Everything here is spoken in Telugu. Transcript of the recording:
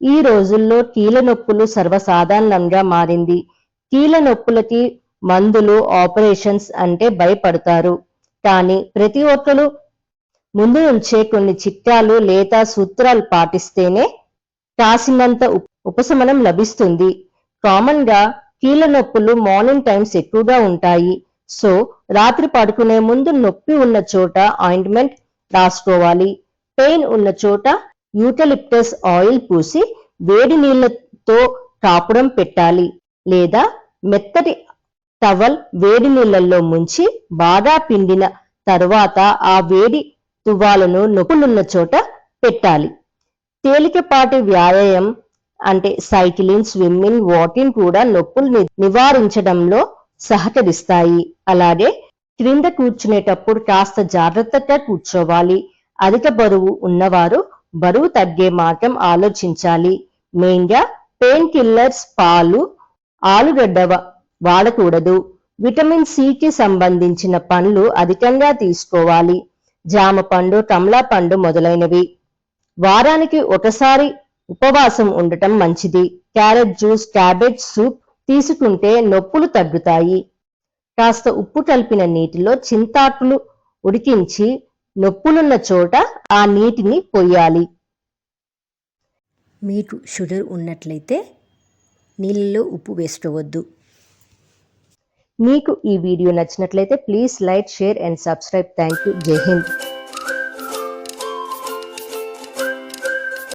ఈ రోజుల్లో కీళ్ళ నొప్పులు సర్వసాధారణంగా మారింది. కీళ్ళ నొప్పులకి మందులు, ఆపరేషన్స్ అంటే భయపడతారు. కానీ ప్రతి ఒక్కరు ముందు నుంచే కొన్ని చిట్కాలు లేదా సూత్రాలు పాటిస్తేనే కాసినంత ఉపశమనం లభిస్తుంది. కామన్ గా కీళ్ళ నొప్పులు మార్నింగ్ టైమ్స్ ఎక్కువగా ఉంటాయి. సో రాత్రి పడుకునే ముందు నొప్పి ఉన్న చోట ఆయింట్మెంట్ రాసుకోవాలి. పెయిన్ ఉన్న చోట యూకలిప్టస్ ఆయిల్ పూసి వేడి నీళ్లతో కాపురం పెట్టాలి. లేదా మెత్తటి టవల్ వేడి నీళ్లలో ముంచి బాగా పిండిన తర్వాత ఆ వేడి తువ్వాలను నొప్పులున్న చోట పెట్టాలి. తేలికపాటి వ్యాయామం అంటే సైక్లింగ్, స్విమ్మింగ్, వాకింగ్ కూడా నొప్పులు నివారించడంలో సహకరిస్తాయి. అలాగే క్రింద కూర్చునేటప్పుడు కాస్త జాగ్రత్తగా కూర్చోవాలి. అధిక బరువు ఉన్నవారు బరువు తగ్గే మార్గం ఆలోచించాలి. మెయిన్ గా పెయిన్ కిల్లర్స్, పాలు, ఆలుగడ్డ వాడకూడదు. విటమిన్ సికి సంబంధించిన పండ్లు అధికంగా తీసుకోవాలి. జామ పండు, కమలా పండు మొదలైనవి. వారానికి ఒకసారి ఉపవాసం ఉండటం మంచిది. క్యారెట్ జ్యూస్, క్యాబేజ్ సూప్ తీసుకుంటే నొప్పులు తగ్గుతాయి. కాస్త ఉప్పు కలిపిన నీటిలో చింతాకులు ఉడికించి నొప్పులున్న చోట ఆ నీటిని పొయ్యాలి. మీకు షుగర్ ఉన్నట్లయితే నీళ్ళలో ఉప్పు వేసుకోవద్దు. మీకు ఈ వీడియో నచ్చినట్లయితే please like, share and subscribe. Thank you. జై హింద్.